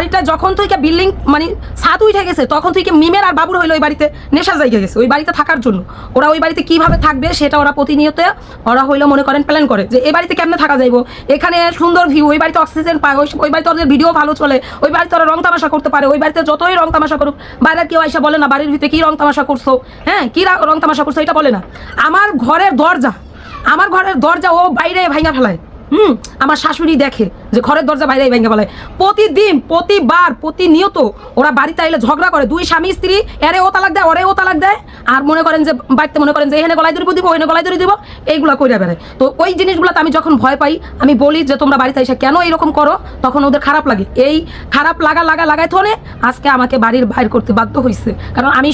বাড়িটা যখন থেকে বিল্ডিং মানে ছাদ উঠে গেছে তখন থেকে মিমের আর বাবুর হইলো ওই বাড়িতে নেশা জায়গা গেছে ওই বাড়িতে থাকার জন্য। ওরা ওই বাড়িতে কিভাবে থাকবে সেটা ওরা প্রতিনিয়ত ওরা হইলো মনে করেন প্ল্যান করে যে এই বাড়িতে কেমনে থাকা যাইব, এখানে সুন্দর ভিউ, ওই বাড়িতে অক্সিজেন পায়, ওই বাড়িতে ওদের ভিডিও ভালো চলে, ওই বাড়িতে ওরা রং তামাশা করতে পারে, ওই বাড়িতে যতই রং তামাশা করুক বাইরের কেউ আইসা বলে না বাড়ির ভিতরে কি রং তামাশা করছো, হ্যাঁ কি রং তামাশা করছো এটা বলে না। আমার ঘরের দরজা ও বাইরে ভাঙা ফেলায়। আমার শাশুড়ি দেখে যে ঘরের দরজা বাইরে ভেঙে ফেলায় প্রতিদিন, প্রতিবার, প্রতিনিয়ত ওরা বাড়িতে আইলে ঝগড়া করে, দুই স্বামী স্ত্রী, এরে ও তালাক দেয় ওরে ও তালাক দেয়, আর মনে করেন যে বাড়িতে মনে করেন যে এখানে গলায় দড়ি দিব ওখানে গলায় দড়ি দিব, এইগুলা কইরা বেড়ায়। তো ওই জিনিসগুলোতে আমি যখন ভয় পাই আমি বলি যে তোমরা বাড়িতে এসে কেন এইরকম করো, তখন ওদের খারাপ লাগে। এই খারাপ লাগায় থনে আজকে আমাকে বাড়ির বাইর করতে বাধ্য হয়েছে। কারণ আমি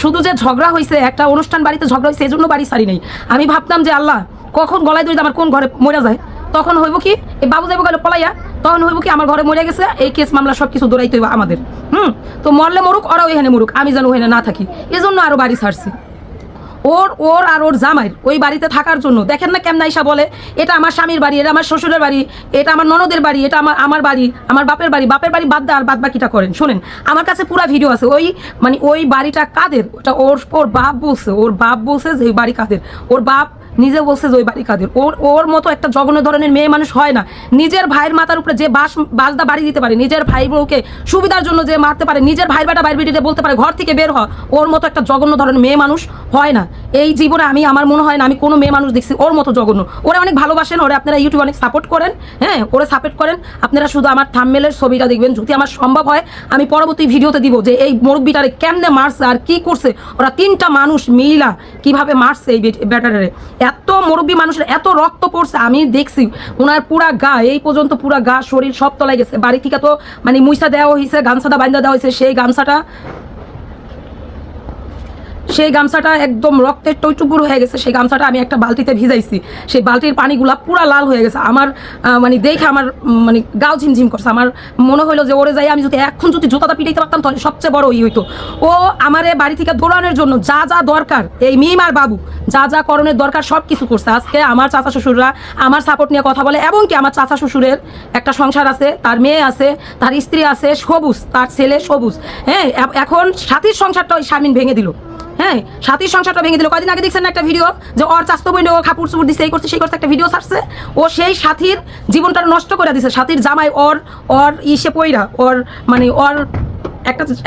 শুধু যে ঝগড়া হয়েছে, একটা অনুষ্ঠান বাড়িতে ঝগড়া হয়েছে এই জন্য বাড়ি ছাড়ি নেই। আমি ভাবতাম যে আল্লাহ কখন গলায় দড়ি আমার কোন ঘরে মরে যায়, তখন হইব কি এই বাবু যাইব গেল পলাইয়া, তখন হইব কি আমার ঘরে মরে গেছে, এই কেস মামলা সব কিছু দৌড়াইতে হইব আমাদের। তো মরলে মরুক, ওরা ওইখানে মরুক, আমি যেন ওইখানে না থাকি, এজন্য আরো বাড়ি ছাড়ছি। ওর আর ওর জামাইয়ের ওই বাড়িতে থাকার জন্য দেখেন না কেমন আইসা বলে এটা আমার স্বামীর বাড়ি, এটা আমার শ্বশুরের বাড়ি, এটা আমার ননদের বাড়ি, এটা আমার বাড়ি, আমার বাপের বাড়ি বাদ দেয়। আর বাদ বাকিটা করেন শোনেন, আমার কাছে পুরা ভিডিও আছে। ওই বাড়িটা কাদের, ওটা ওর বাপ বলছে যে ওই বাড়ি কাদের, ওর বাপ নিজে বলছে যে ওই বাড়ি কাদের। ওর মতো একটা জঘন্য ধরনের মেয়ে মানুষ হয় না। নিজের ভাইয়ের মাথার উপরে যে বাসদা বাড়ি দিতে পারে, নিজের ভাই বউকে সুবিধার জন্য যে মারতে পারে, নিজের ভাইয়ের বেটা বাইর বেটিতে বলতে পারে ঘর থেকে বের হয়, ওর মতো একটা জঘন্য ধরনের মেয়ে মানুষ হয় না এই জীবনে। আমার মনে হয় না আমি কোনো মেয়ে মানুষ দেখছি ওর মতো জঘন্য। ওরা অনেক ভালোবাসেন, ওরা আপনারা ইউটিউবে অনেক সাপোর্ট করেন, হ্যাঁ ওরা সাপোর্ট করেন। আপনারা শুধু আমার থাম্বনেলের ছবিটা দেখবেন, যদি আমার সম্ভব হয় আমি পরবর্তী ভিডিওতে দিব যে এই মুরব্বিটারে কেমনে মারছে আর কি করছে, ওরা 3টা মানুষ মিলা কিভাবে মারছে এই ব্যাটারে। এত মুরব্বী মানুষের এত রক্ত পড়ছে আমি দেখছি, ওনার পুরা গা এই পর্যন্ত পুরা গা শরীর সব তলায় গেছে। বাড়ি থেকে তো মানে মুইসা দেওয়া হয়েছে, গামছাটা বান্ধা দেওয়া হয়েছে, সেই গামছাটা একদম রক্তের টইটুকুর হয়ে গেছে। সেই গামছাটা আমি একটা বালতিতে ভিজাইছি, সেই বালতির পানিগুলা পুরা লাল হয়ে গেছে। আমার মানে দেখে আমার মানে গাও ঝিমঝিম করছে। আমার মনে হইলো যে ওরে যাই আমি যদি এখন জুতাটা পিটাইতে পারতাম তাহলে সবচেয়ে বড় হইতো। ও আমার বাড়ি থেকে দৌড়ানোর জন্য যা দরকার, এই মিম আর বাবু যা করণের দরকার সব কিছু করছে। আজকে আমার চাচা শ্বশুররা আমার সাপোর্ট নিয়ে কথা বলে, এবং কি আমার চাচা শ্বশুরের একটা সংসার আছে, তার মেয়ে আছে, তার স্ত্রী আছে সবুজ, তার ছেলে সবুজ, হ্যাঁ এখন সাথীর সংসারটা ওই শারমিন ভেঙে দিল। হ্যাঁ সাথীর সংসারটা ভেঙে দিল। কয়দিন আগে দেখছেন না একটা ভিডিও যে ওর চাস্তো বইনে ও কাপড় চুপড় দিচ্ছে, এই করছে সেই করছে, একটা ভিডিও ছাড়ছে। ও সেই সাথীর জীবনটা নষ্ট করে দিছে। সাথীর জামাই ওর ইসে পইরা ওর মানে ওর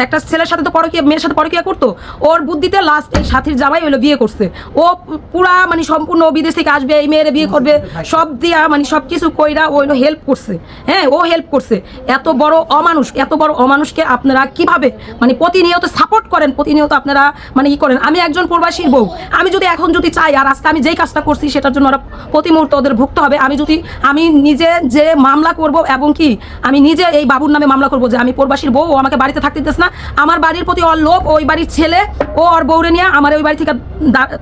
একটা ছেলের সাথে তো মেয়ের সাথে পরকীয়া করতো, ওর বুদ্ধিতে লাস্ট এই সাথীর জামাই হইলো বিয়ে করছে। ও পুরা মানে সম্পূর্ণ বিদেশ থেকে আসবে, এই মেয়েরে বিয়ে করবে, সব দিয়া মানে সব কিছু কইরা ও হইলো হেল্প করছে। হ্যাঁ ও হেল্প করছে। এত বড় অমানুষকে আপনারা কিভাবে মানে প্রতিনিয়ত সাপোর্ট করেন, প্রতিনিয়ত আপনারা মানে ই করেন। আমি একজন প্রবাসীর বউ, আমি যদি এখন চাই আর আজকে আমি যেই কাজটা করছি সেটার জন্য ওরা প্রতি মুহূর্তে ওদের ভুগতে হবে। আমি নিজে যে মামলা করব, এবং কি আমি নিজে এই বাবুর নামে মামলা করব যে আমি প্রবাসীর বউ, ও আমাকে বাড়িতে থাকতে দিতেছ না, আমার বাড়ির প্রতি ওর লোভ, ওই বাড়ির ছেলে ও ওর বউরে নিয়ে আমার ওই বাড়ি থেকে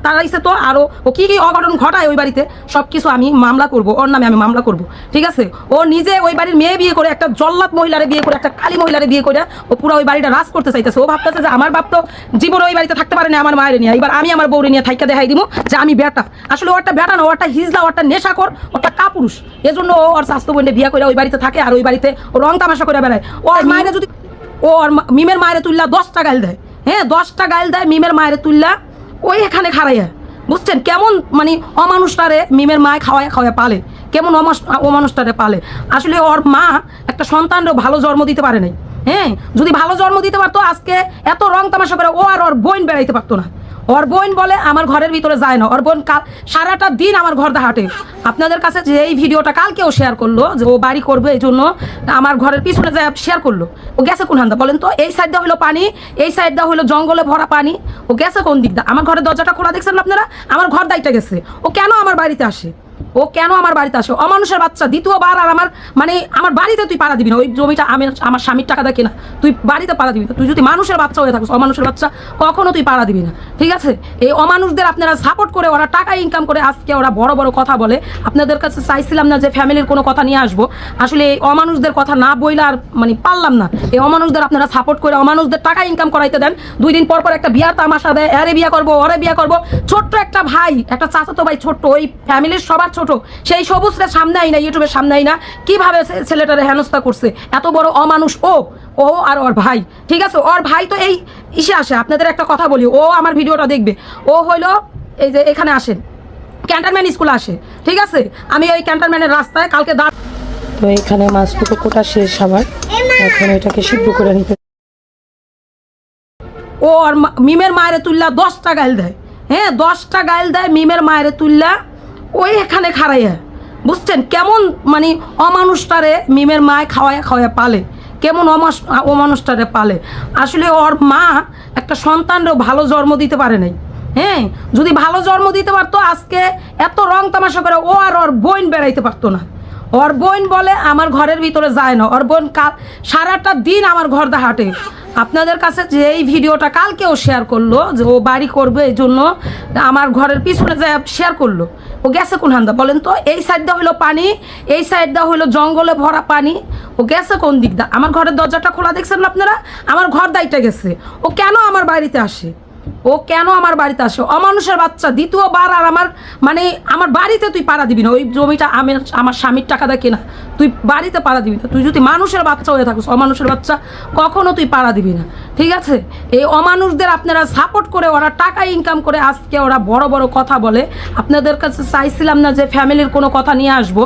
তাড়াইছে। তো আরো ও কি অঘটন ঘটায় ওই বাড়িতে সবকিছু আমি মামলা করব, ওর নামে আমি মামলা করব, ঠিক আছে। ও নিজে ওই বাড়ির মেয়ে বিয়ে করে, একটা জল্লাদ মহিলারে বিয়ে করে, একটা কালী মহিলারে বিয়ে করে ও পুরো ওই বাড়িটা রাজ করতে চাইতেছে। ও ভাবতেছে যে আমার বাপ তো জীবনে ওই বাড়িতে থাকতে পারে না আমার মায়ের নিয়ে, এবার আমি আমার বউরে নিয়ে থাইকা দেখাই দিব যে আমি বেটা। আসলে ওরটা বেটা না, ওরটা হিজলা, ওরটা নেশাখোর, ওরটা কাপুরুষ। এজন্য ও ওর স্বাস্থ্য বোনে বিয়ে করে ওই বাড়িতে থাকে আর ওই বাড়িতে রং তামাশা করে বেড়ায়। ওর মায়েরা যদি ওর মিমের মায়ের তুললা 10টা গাইল দেয়, হ্যাঁ 10টা গাইল দেয় মিমের মায়ের তুললা ওই এখানে খাড়াইয়া, বুঝছেন কেমন মানে অমানুষটারে মিমের মায় খাওয়ায় পালে, কেমন অমানুষটারে পালে। আসলে ওর মা একটা সন্তানরও ভালো জন্ম দিতে পারে নাই। হ্যাঁ যদি ভালো জন্ম দিতে পারতো আজকে এত রং তামাশা করে ও আর ওর বোন বেড়াইতে পারতো না। ওর বোন বলে আমার ঘরের ভিতরে যায় না, ওর বোন সারাটা দিন আমার ঘর হাঁটে। আপনাদের কাছে যে এই ভিডিওটা কালকেও শেয়ার করলো যে ও বাড়ি করবে, এই জন্য আমার ঘরের পিছনে যায় শেয়ার করলো। ও গেছে কোন হান্দা বলেন তো? এই সাইডটা হলো পানি, এই সাইডটা হলো জঙ্গলে ভরা পানি, ও গেছে কোন দিকটা? আমার ঘরের দরজাটা খোলা দেখছেন আপনারা? আমার ঘর দাইটা গেছে। ও কেন আমার বাড়িতে আসে? অমানুষের বাচ্চা। দ্বিতীয়বার আর আমার বাড়িতে তুই পাড়া দিবি না। ওই জমিটা আমার স্বামীর টাকা দিয়ে কেনা, তুই বাড়িতে পাড়া দিবি না। তুই যদি মানুষের বাচ্চা হয়ে থাকিস, অমানুষের বাচ্চা কখনো তুই পাড়া দিবি না। ঠিক আছে? এই অমানুষদের আপনারা সাপোর্ট করে ওরা টাকা ইনকাম করে আজকে ওরা বড় বড় কথা বলে। আপনাদের কাছে চাইছিলাম না যে ফ্যামিলির কোনো কথা নিয়ে আসবো, আসলে এই অমানুষদের কথা না বইলে আর মানে পারলাম না। এই অমানুষদের আপনারা সাপোর্ট করে অমানুষদের টাকা ইনকাম করাইতে দেন, 2 দিন পর পর একটা বিয়ার তামাশা দেয়, আরে বিয়া করবো ওরে বিয়া করবো। ছোট্ট একটা ভাই, একটা চাচাতো ভাই ছোট্ট, ওই ফ্যামিলির সবার ছোট, সেই সবুজরে সামনে আই না, ইউটিউবের সামনে আই না কিভাবে ছেলেটারে হেনস্থা করছে। এত বড় অমানুষ ও আর ওর ভাই, ঠিক আছে? ওর ভাই তো এই ইসে আসে, আপনাদের একটা কথা বলি, ও আমার ভিডিওটা দেখবে। ও হইলো এই যে এখানে আসেন, ক্যান্টনমেন্ট স্কুলে আসে, ঠিক আছে? আমি ওই ক্যান্টনমেন্টের রাস্তায় কালকে তো এখানে মাছটুকু কোটা শেষ আবার, এখন এটাকে সিদ্ধ করে নিতে। ও আর মিমের মায়ের তুল্লা 10টা গাইল দেয়, হ্যাঁ 10টা গাইল দেয় মিমের মায়ের তুল্লা, ওই এখানে খাড়াইয়া। বুঝছেন কেমন মানে অমানুষটারে মিমের মায় খাওয়ায়া পালে, কেমন অমানুষটারে পালে। আসলে ওর মা একটা সন্তানরেও ভালো জন্ম দিতে পারে নাই, হ্যাঁ? যদি ভালো জন্ম দিতে পারতো আজকে এত রং তামাশা করে ও আর ওর বোন বেড়াইতে পারতো না। ওর বোন বলে আমার ঘরের ভিতরে যায় না, ওর বোন সারাটা দিন আমার ঘর দা হাঁটে। আপনাদের কাছে যে এই ভিডিওটা কালকেও শেয়ার করলো যে ও বাড়ি করবে, এই জন্য আমার ঘরের পিছনে যায় শেয়ার করলো। ও গেছে কোন হান্দা বলেন তো? এই সাইডটা হইলো পানি, এই সাইডটা হইলো জঙ্গলে ভরা পানি। ও গেছে কোন দিকটা? আমার ঘরের দরজাটা খোলা দেখছেন না আপনারা? আমার ঘর দাইটা গেছে। ও কেন আমার বাড়িতে আসে? ও কেন আমার বাড়িতে আসে? অমানুষের বাচ্চা। দ্বিতীয়বার আর আমার বাড়িতে তুই পাড়া দিবি না। ওই জমিটা আমার স্বামীর টাকা দিয়ে কেনা, তুই বাড়িতে পাড়া দিবি না। তুই যদি মানুষের বাচ্চা হয়ে থাকিস, অমানুষের বাচ্চা কখনো তুই পাড়া দিবি না, ঠিক আছে? এই অমানুষদের আপনারা সাপোর্ট করে ওরা টাকা ইনকাম করে আজকে ওরা বড় বড় কথা বলে। আপনাদের কাছে চাইছিলাম না যে ফ্যামিলির কোনো কথা নিয়ে আসবো,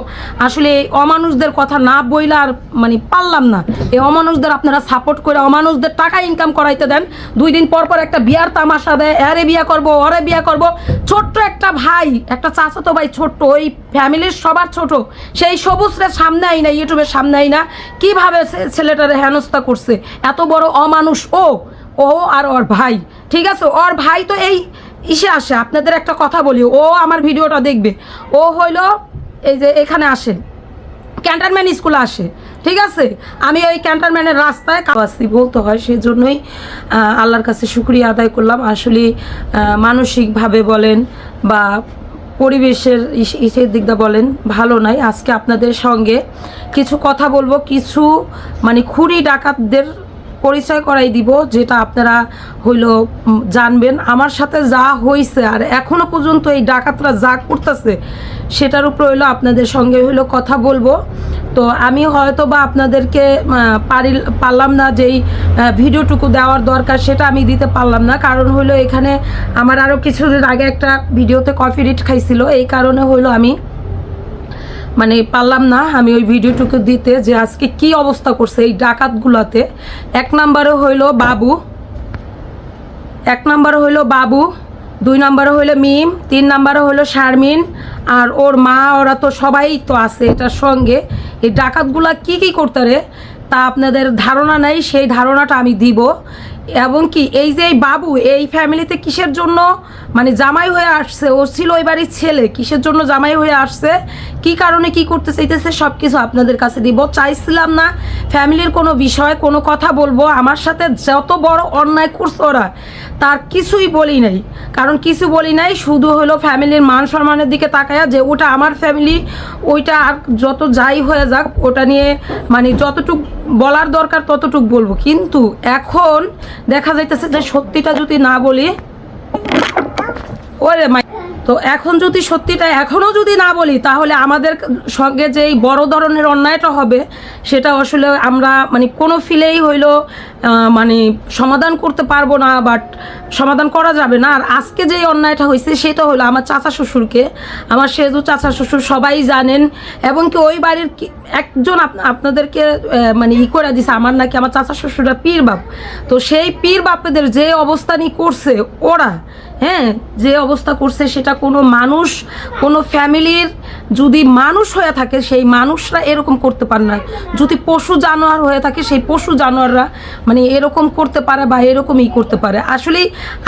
আসলে এই অমানুষদের কথা না বইলে আর মানে পারলাম না। এই অমানুষদের আপনারা সাপোর্ট করে অমানুষদের টাকা ইনকাম করাইতে দেন, 2 দিন পর পর একটা বিয়ার তামাশা দেয়, আরে বিয়া করবো ওরে বিয়া করবো। ছোট্ট একটা ভাই, একটা চাচাতো ভাই ছোট্ট, ওই ফ্যামিলির সবার ছোট, সেই সবুজরে সামনে আই না, ইউটিউবের সামনে আই না কিভাবে ছেলেটারে হেনস্থা করছে। এত বড় অমানুষ ও আর ওর ভাই, ঠিক আছে? ওর ভাই তো এই ইসে আসে, আপনাদের একটা কথা বলি, ও আমার ভিডিওটা দেখবে। ও হইলো এই যে এখানে আসেন, ক্যান্টনমেন্ট স্কুলে আসে, ঠিক আছে? আমি ওই ক্যান্টনমেন্টের রাস্তায় আসছি বলতে হয়, সেই জন্যই আল্লাহর কাছে শুকরিয়া আদায় করলাম। আসলে মানসিকভাবে বলেন বা পরিবেশের ইসের দিকটা বলেন ভালো নাই। আজকে আপনাদের সঙ্গে কিছু কথা বলবো, কিছু মানে খুনি ডাকাতদের পরিচয় করাই দিব, যেটা আপনারা হইলো জানবেন আমার সাথে যা হয়েছে আর এখনো পর্যন্ত এই ডাকাতরা যা করতেছে সেটার উপর হইলো আপনাদের সঙ্গে হইলো কথা বলবো। তো আমি হয়তো বা আপনাদেরকে পারলাম না যেই ভিডিওটুকু দেওয়ার দরকার সেটা আমি দিতে পারলাম না, কারণ হইলো এখানে আমার আরও কিছুদিন আগে একটা ভিডিওতে কপিরাইট খাইছিল, এই কারণে হইলো আমি মানে পারলাম না আমি ওই ভিডিওটুকু দিতে, যে আজকে কি অবস্থা করছে এই ডাকাতগুলোতে। 1 নম্বরে হইলো বাবু, 2 নম্বরে হইলো মিম, 3 নম্বরে হইলো শারমিন আর ওর মা, ওরা তো সবাই তো আছে এটার সঙ্গে। এই ডাকাতগুলা কি করতে রে তা আপনাদের ধারণা নেই, সেই ধারণাটা আমি দিব। এবং কি এই যে বাবু এই ফ্যামিলিতে কিসের জন্য মানে জামাই হয়ে আসছে, ও ছিল ওই বাড়ির ছেলে, কিসের জন্য জামাই হয়ে আসছে, কি কারণে কি করতে চাইতেছে সব কিছু আপনাদের কাছে দিব। চাইছিলাম না ফ্যামিলির কোনো বিষয় কোনো কথা বলবো, আমার সাথে যত বড় অন্যায় করছে ওরা তার কিছুই বলি নাই, কারণ কিছু বলি নাই, শুধু হলো ফ্যামিলির মান সম্মানের দিকে তাকায়া যে ওটা আমার ফ্যামিলি, ওইটা আর যত যাই হয়ে যাক ওটা নিয়ে মানে যতটুক বলার দরকার ততটুক বলবো। কিন্তু এখন দেখা যাইতেছে যে সত্যিটা যদি না বলি ওরে মাই, তো এখন যদি সত্যিটা এখনও যদি না বলি তাহলে আমাদের সঙ্গে যেই বড় ধরনের অন্যায়টা হবে সেটা আসলে আমরা মানে কোনো ফিলেই হইলো মানে সমাধান করতে পারবো না, বাট সমাধান করা যাবে না। আর আজকে যেই অন্যায়টা হয়েছে সেটা হলো আমার চাচা শ্বশুরকে, আমার সেজু চাচা শ্বশুর সবাই জানেন, এবং কি ওই বাড়ির একজন আপনাদেরকে মানে করে দিছে আমার নাকি আমার চাচা শ্বশুররা পীর বাপ, তো সেই পীর বাপেদের যে অবস্থানই করছে ওরা, হ্যাঁ যে অবস্থা করছে সেটা কোনো মানুষ কোনো ফ্যামিলির যদি মানুষ হয়ে থাকে সেই মানুষরা এরকম করতে পারে না, যদি পশু জানোয়ার হয়ে থাকে সেই পশু জানোয়াররা মানে এরকম করতে পারে বা এরকমই করতে পারে। আসলে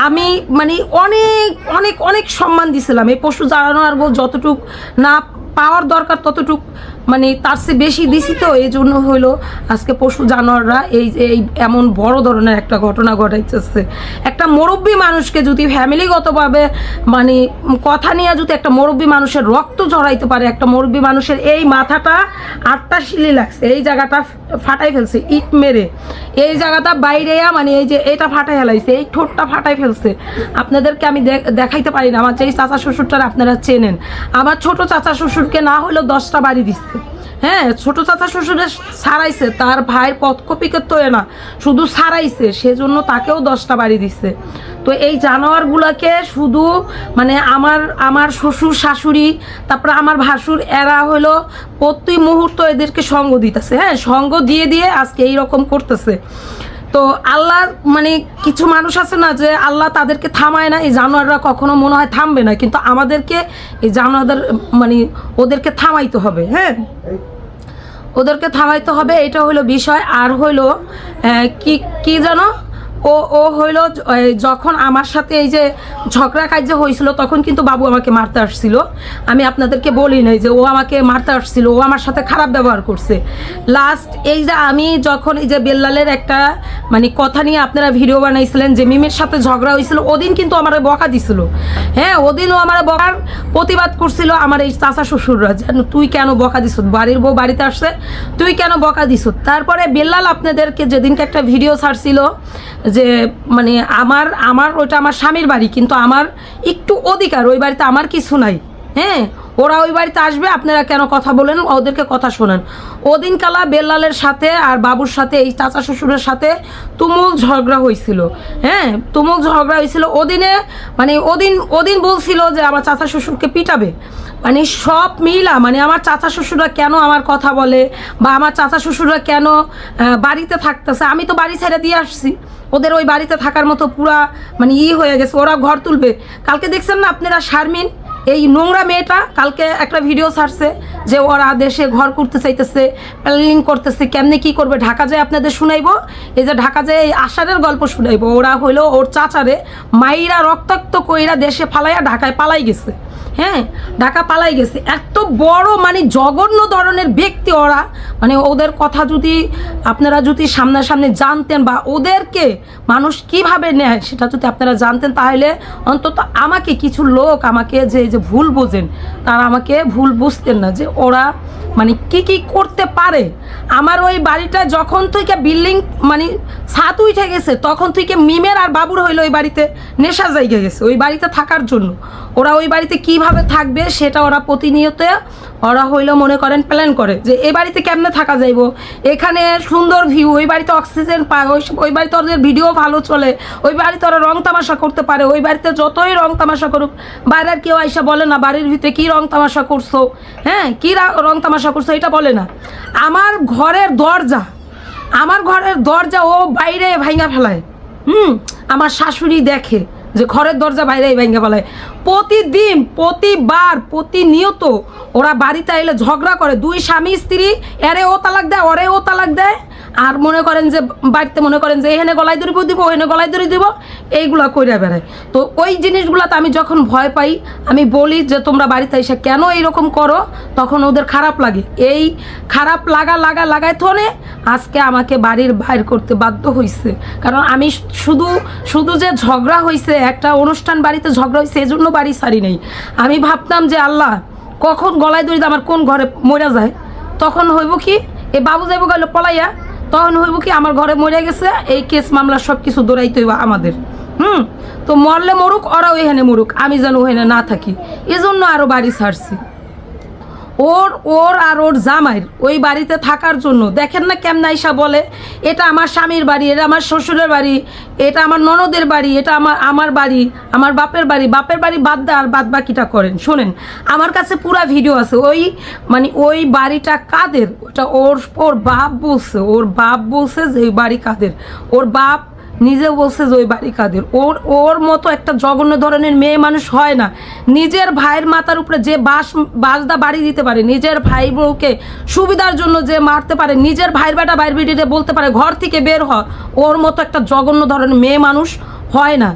আমি মানে অনেক অনেক অনেক সম্মান দিছিলাম এই পশু জানোয়ার যতটুক না পাওয়ার দরকার ততটুক মানে তার চেয়ে বেশি দিছি, তো এই জন্য হইলো আজকে পশু জানোয়াররা এই এমন বড় ধরনের একটা ঘটনা ঘটাইতেছে। একটা মুরব্বী মানুষকে যদি ফ্যামিলিগতভাবে মানে কথা নিয়ে যদি একটা মুরব্বী মানুষের রক্ত ঝরাইতে পারে, একটা মুরব্বী মানুষের এই মাথাটা 8টা শিলি লাগছে, এই জায়গাটা ফাটাই ফেলছে ইট মেরে, এই জায়গাটা বাইরে মানে এই যে এটা ফাটাই ফেলাইছে, এই ঠোঁটটা ফাটাই ফেলছে। আপনাদেরকে আমি দেখাইতে পারি না। আমার যে চাচা শ্বশুরটার আপনারা চেনেন, আমার ছোট চাচা শ্বশুরকে না হলেও 10টা বাড়ি দিচ্ছে। হ্যাঁ, ছোট চাচা শ্বশুরে সারাইছে, তার ভাইয়ের পথকপিকে তো না শুধু সারাইছে, সেজন্য তাকেও 10টা বাড়ি দিচ্ছে। তো এই জানোয়ারগুলোকে শুধু মানে আমার শ্বশুর শাশুড়ি, তারপরে আমার ভাসুর, এরা হলো প্রতি মুহূর্ত এদেরকে সঙ্গ দিতেছে। হ্যাঁ, সঙ্গ দিয়ে দিয়ে আজকে এইরকম করতেছে। তো আল্লাহ মানে কিছু মানুষ আছে না যে আল্লাহ তাদেরকে থামায় না, এই জানোয়াররা কখনো মনে হয় থামবে না, কিন্তু আমাদেরকে এই জানোয়ারদের মানে ওদেরকে থামাইতে হবে। হ্যাঁ, ওদেরকে থামাইতে হবে, এটা হইলো বিষয়। আর হইলো কি কি জানো, ও হইলো যখন আমার সাথে এই যে ঝগড়া কার্য হয়েছিল তখন কিন্তু বাবু আমাকে মারতে আসছিল। আমি আপনাদেরকে বলি নাই যে ও আমাকে মারতে আসছিল, ও আমার সাথে খারাপ ব্যবহার করছে। লাস্ট এই যে আমি যখন এই যে বেল্লালের একটা মানে কথা নিয়ে আপনারা ভিডিও বানাইছিলেন যে মিমের সাথে ঝগড়া হয়েছিল, ওদিন কিন্তু আমার বকা দিছিল। হ্যাঁ, ওদিনও আমার বকার প্রতিবাদ করছিল আমার এই চাচা শ্বশুররা, যেন তুই কেন বকা দিস, বাড়ির বউ বাড়িতে আসছে তুই কেন বকা দিস। তারপরে বেল্লাল আপনাদেরকে যেদিনকে একটা ভিডিও ছাড়ছিল যে মানে আমার ওইটা আমার স্বামীর বাড়ি, কিন্তু আমার একটু অধিকার, ওই বাড়িতে আমার কিছু নাই। হ্যাঁ, ওরা ওই বাড়িতে আসবে, আপনারা কেন কথা বলেন, ওদেরকে কথা শোনান। ওদিন কালা বেল্লালের সাথে আর বাবুর সাথে এই চাচা শ্বশুরের সাথে তুমুল ঝগড়া হয়েছিল। হ্যাঁ, তুমুল ঝগড়া হয়েছিল। ওদিনে মানে ওদিন বলছিল যে আমার চাচা শ্বশুরকে পিটাবে। মানে সব মিলা মানে আমার চাচা শ্বশুররা কেন আমার কথা বলে, বা আমার চাচা শ্বশুররা কেন বাড়িতে থাকতেছে। আমি তো বাড়ি ছেড়ে দিয়ে আসছি, ওদের ওই বাড়িতে থাকার মতো পুরা মানে হয়ে গেছে, ওরা ঘর তুলবে। কালকে দেখছেন না আপনারা শারমিন এই নোংরা মেয়েটা কালকে একটা ভিডিও ছাড়ছে যে ওরা দেশে ঘর করতে চাইতেছে, প্ল্যানিং করতেছে, কেমনে কি করবে। ঢাকা যায় আপনাদের শুনাইবো, এই যে ঢাকা যায় এই আষাঢ়ের গল্প শুনাইবো। ওরা হইলো ওর চাচারে মাইরা রক্তাক্ত কইরা দেশে ফালাইয়া ঢাকায় পালাই গেছে। হ্যাঁ, ঢাকা পালাই গেছে। এত বড় মানে জঘন্য ধরনের ব্যক্তি ওরা, মানে ওদের কথা যদি আপনারা যদি সামনাসামনি জানতেন বা ওদেরকে মানুষ কিভাবে নেয় সেটা যদি আপনারা জানতেন, তাহলে অন্তত আমাকে কিছু লোক আমাকে যে ভুল বোঝেন তারা আমাকে ভুল বুঝতেন না যে ওরা মানে কি করতে পারে। আমার ওই বাড়িটা যখন থেকে বিল্ডিং মানে ছাদ উঠে গেছে তখন থেকে মিমের আর বাবুর হইলো ওই বাড়িতে নেশা জায়গা গেছে ওই বাড়িতে থাকার জন্য। ওরা ওই বাড়িতে কিভাবে থাকবে সেটা ওরা প্রতিনিয়ত ওরা হইলো মনে করেন প্ল্যান করে যে এই বাড়িতে কেমনে থাকা যাইব, এখানে সুন্দর ভিউ, ওই বাড়িতে অক্সিজেন পায়, ওই বাড়িতে ওদের ভিডিও ভালো চলে, ওই বাড়িতে ওরা রং তামাশা করতে পারে। ওই বাড়িতে যতই রং তামাশা করুক বাইরের কেউ আইসা বলে না বাড়ির ভিতরে কী রং তামাশা করছো, হ্যাঁ কী রং তামাশা করছো এটা বলে না। আমার ঘরের দরজা ও বাইরে ভাঙা ফেলায়। আমার শাশুড়ি দেখে যে ঘরের দরজা বাইরে ভাঙা ফেলায়। প্রতিদিন প্রতিবার প্রতিনিয়ত ওরা বাড়িতে এলে ঝগড়া করে, দুই স্বামী স্ত্রী, এরে ও তালাক দেয় ওরে ও তালাক দেয়। আর মনে করেন যে বাড়িতে মনে করেন যে এখানে গলায় দড়ি দিব ওখানে গলায় দড়ি দিব, এইগুলা কইরা বেড়ায়। তো ওই জিনিসগুলাতে আমি যখন ভয় পাই আমি বলি যে তোমরা বাড়িতে এসে কেন এইরকম করো, তখন ওদের খারাপ লাগে। এই খারাপ লাগায় থনে আজকে আমাকে বাড়ির বাইর করতে বাধ্য হয়েছে। কারণ আমি শুধু যে ঝগড়া হয়েছে একটা অনুষ্ঠান বাড়িতে ঝগড়া হয়েছে এজন্য বাড়ি ছাড়ি নেই। আমি ভাবতাম যে আল্লাহ কখন গলায় দড়ি আমার কোন ঘরে মরে যায়, তখন হইব কি এই বাবু যাইব গেল পলাইয়া, তখন হইব কি আমার ঘরে মরে গেছে, এই কেস মামলা সব কিছু দৌড়াইতে হইব আমাদের। তো মরলে মরুক, ওরাও এখানে মরুক, আমি যেন ওখানে না থাকি, এজন্য আরও বাড়ি ছাড়ছি। ওর আর ওর জামাইয়ের ওই বাড়িতে থাকার জন্য দেখেন না কেমন আইসা বলে এটা আমার স্বামীর বাড়ি, এটা আমার শ্বশুরের বাড়ি, এটা আমার ননদের বাড়ি, এটা আমার বাড়ি, আমার বাপের বাড়ি বাদ দেয় আর বাদ বাকিটা করেন। শোনেন আমার কাছে পুরা ভিডিও আছে। ওই বাড়িটা কাদের, ওটা ওর বাপ বলছে যে ওই বাড়ি কাদের, ওর বাপ নিজে বলছে যে ওই বাড়ি কাদের। ওর মতো একটা জঘন্য ধরনের মেয়ে মানুষ হয় না। নিজের ভাইয়ের মাথার উপরে যে বাসদা বাড়ি দিতে পারে, নিজের ভাই বউকে সুবিধার জন্য যে মারতে পারে, নিজের ভাইয়ের বেটা ভাইয়ের বেটিতে বলতে পারে ঘর থেকে বের হ, ওর মতো একটা জঘন্য ধরনের মেয়ে মানুষ হয় না।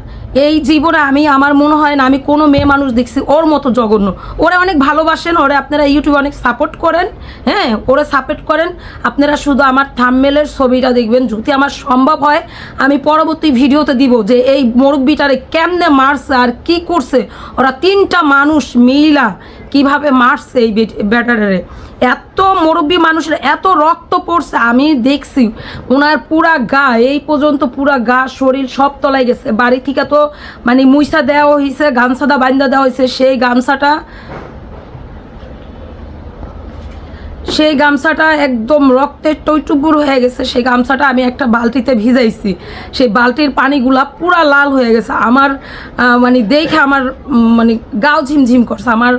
এই জীবনে আমার মনে হয় না আমি কোনো মেয়ে মানুষ দেখছি ওর মতো জঘন্য। ওরা অনেক ভালোবাসেন, ওরা আপনারা ইউটিউবে অনেক সাপোর্ট করেন, হ্যাঁ ওরা সাপোর্ট করেন। আপনারা শুধু আমার থাম্বনেলের ছবিটা দেখবেন, যদি আমার সম্ভব হয় আমি পরবর্তী ভিডিওতে দিব যে এই মুরব্বিটারে কেমনে মারছে আর কি করছে। ওরা 3টা মানুষ মিলা কিভাবে মারছে এই ব্যাটারে। এত মুরব্বী মানুষের এত রক্ত পড়ছে, আমি দেখছি ওনার পুরা গা এই পর্যন্ত, পুরা গা শরীর সব তলায় গেছে। বাড়ি থেকে তো মানে মুইসা দেওয়া হয়েছে, গামছাটা বান্ধা দেওয়া হয়েছে। সেই গামছাটা একদম রক্তের টইটুপুর হয়ে গেছে। সেই গামছাটা আমি একটা বালতিতে ভিজাইছি, সেই বালতির পানিগুলা পুরা লাল হয়ে গেছে। আমার মানে দেখে আমার মানে গাও ঝিমঝিম করছে। আমার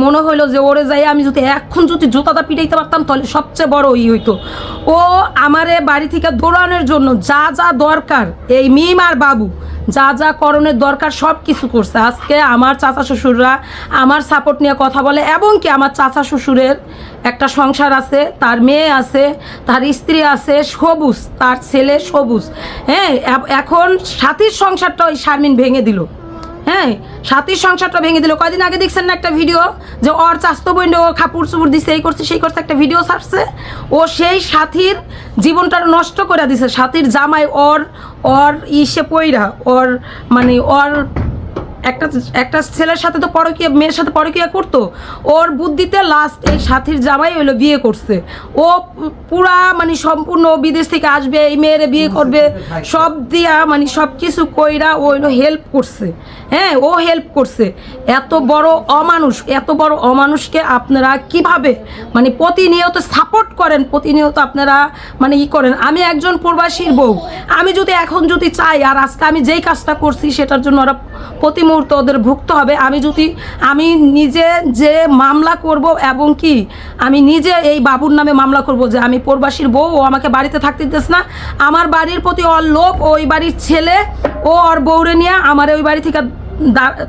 মনে হইলো যে ওরে যাই আমি যদি এখন যদি জুতাটা পিটাইতে পারতাম তাহলে সবচেয়ে বড় হইতো। ও আমারে বাড়ি থেকে দৌড়ানোর জন্য যা যা দরকার, এই মিম আর বাবু যা যা করণের দরকার সব কিছু করছে। আজকে আমার চাচা শ্বশুররা আমার সাপোর্ট নিয়ে কথা বলে, এবং কি আমার চাচা শ্বশুরের একটা সংসার আছে, তার মেয়ে আছে, তার স্ত্রী আছে সবুজ, তার ছেলে সবুজ। হ্যাঁ এখন সাথীর সংসারটা ওই শারমিন ভেঙে দিল। হ্যাঁ সাথীর সংসারটা ভেঙে দিল। কয়দিন আগে দেখছেন না একটা ভিডিও যে ওর চাস্তো বোন ও কাপড় চুপড় দিছে, এই করছে সেই করছে, একটা ভিডিও ছাড়ছে। ও সেই সাথীর জীবনটা নষ্ট করে দিছে। সাথীর জামাই ওর ইসে পইরা ওর মানে ওর একটা ছেলের সাথে তো পরকীয়া, মেয়ের সাথে পরকীয়া করতো। ওর বুদ্ধিতে লাস্ট এই সাথীর জামাই হইলো বিয়ে করছে। ও পুরা মানে সম্পূর্ণ বিদেশ থেকে আসবে, এই মেয়েরে বিয়ে করবে, সব দিয়া মানে সব কিছু কইরা ও হইলো হেল্প করছে। হ্যাঁ ও হেল্প করছে। এত বড় অমানুষকে আপনারা কিভাবে মানে প্রতিনিয়ত সাপোর্ট করেন, প্রতিনিয়ত আপনারা মানে করেন। আমি একজন প্রবাসীর বউ, আমি যদি এখন যদি চাই আর আজকে আমি যেই কাজটা করছি সেটার জন্য ওরা প্রতি মুহূর্তে ওদের ভুগতে হবে। আমি নিজে যে মামলা করব, এবং কি আমি নিজে এই বাবুর নামে মামলা করব যে আমি প্রবাসীর বউ, ও আমাকে বাড়িতে থাকতে দিতেছ না। আমার বাড়ির প্রতি ওর লোভ, ওই বাড়ির ছেলে ও ওর বউরে নিয়ে আমার ওই বাড়ি থেকে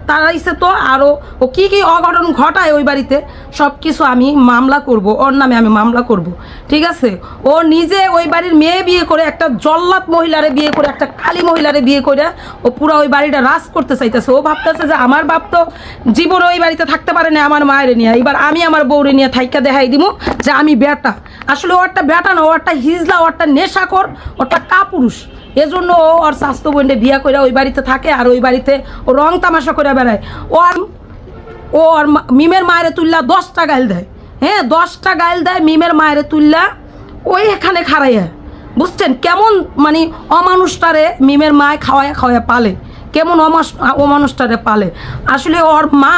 তারাইছে। তো আরও ও কি কি অঘটন ঘটায় ওই বাড়িতে সব কিছু আমি মামলা করব, ওর নামে আমি মামলা করব, ঠিক আছে। ও নিজে ওই বাড়ির মেয়ে বিয়ে করে, একটা জল্লাদ মহিলারে বিয়ে করে, একটা কালী মহিলারে বিয়ে করে ও পুরো ওই বাড়িটা রাজ করতে চাইতেছে। ও ভাবতেছে যে আমার বাপ তো জীবন ওই বাড়িতে থাকতে পারে না আমার মায়ের নিয়ে, এবার আমি আমার বউরে নিয়ে থাইকা দেখাই দিব যে আমি বেটা। আসলে ওরটা বেটা না, ওরটা হিজলা, ওরটা নেশাখোর, ওরটা কাপুরুষ। এজন্য ও ওর স্বাস্থ্য বোনকে বিয়া করে ওই বাড়িতে থাকে, আর ওই বাড়িতে ও রং তামাশা করে বেড়ায়। ওর মিমের মায়ের তুললা 10টা গাইল দেয়। হ্যাঁ 10টা গাইল দেয় মিমের মায়ের তুললা ওই এখানে খাড়াইয়া। বুঝছেন কেমন মানে অমানুষটারে মিমের মায় খাওয়ায় পালে, কেমন অমানুষটারে পালে। আসলে ওর মা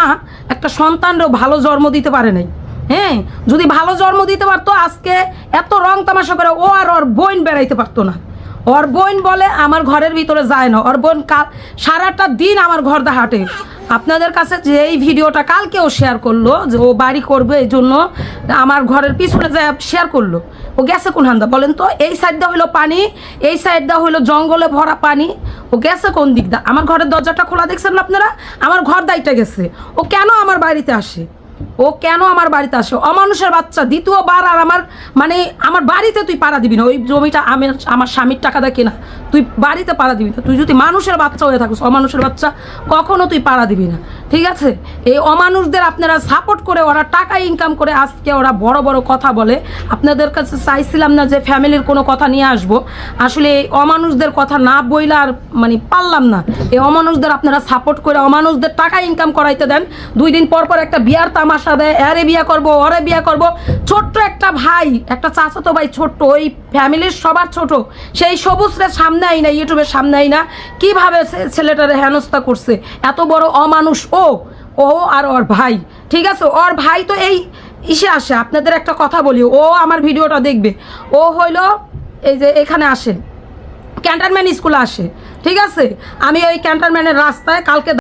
একটা সন্তানরেও ভালো জন্ম দিতে পারে নাই। হ্যাঁ যদি ভালো জন্ম দিতে পারতো আজকে এত রং তামাশা করে ও আর ওর বোন বেড়াইতে পারতো না। ওর বোন বলে আমার ঘরের ভিতরে যায় না, ওর বোন সারাটা দিন আমার ঘর দা হাঁটে। আপনাদের কাছে যে এই ভিডিওটা কালকেও শেয়ার করলো যে ও বাড়ি করবে, এই জন্য আমার ঘরের পিছনে যায় শেয়ার করলো। ও গেছে কোন হান্দা বলেন তো? এই সাইডটা হইলো পানি, এই সাইডটা হইলো জঙ্গলে ভরা পানি। ও গেছে কোন দিকটা? আমার ঘরের দরজাটা খোলা দেখছেন না আপনারা? আমার ঘর দাইটা গেছে। ও কেন আমার বাড়িতে আসে? অমানুষের বাচ্চা। দ্বিতীয়বার আর আমার বাড়িতে তুই পাড়া দিবি না। ওই জমিটা আমার স্বামীর টাকা দিয়ে কেনা, তুই বাড়িতে পাড়া দিবি না। তুই যদি মানুষের বাচ্চা হয়ে থাকিস, অমানুষের বাচ্চা কখনো তুই পাড়া দিবি না, ঠিক আছে? এই অমানুষদের আপনারা সাপোর্ট করে, ওরা টাকা ইনকাম করে আজকে ওরা বড় বড় কথা বলে। আপনাদের কাছে চাইছিলাম না যে ফ্যামিলির কোনো কথা নিয়ে আসবো, আসলে এই অমানুষদের কথা না বইলে আর পারলাম না। এই অমানুষদের আপনারা সাপোর্ট করে অমানুষদের টাকা ইনকাম করাইতে দেন। 2 দিন পর পর একটা বিয়ার তামাশা দেয়, এরে বিয়া করবো, ওরে বিয়া করবো। ছোট্ট একটা ভাই, একটা চাচাতো ভাই, ছোট্ট, ওই ফ্যামিলির সবার ছোট, সেই সবুজরে সামনে আই না, ইউটিউবের সামনে আই না, কীভাবে ছেলেটারে হেনস্থা করছে। এত বড় অমানুষ ও আর ওর ভাই, ঠিক আছে? ওর ভাই তো এই ইসে আসে। আপনাদের একটা কথা বলি, ও আমার ভিডিওটা দেখবে। ও হইলো এই যে এখানে আসে, ক্যান্টনমেন্ট স্কুলে আসে, ঠিক আছে? আমি ওই ক্যান্টনমেন্টের রাস্তায় কালকে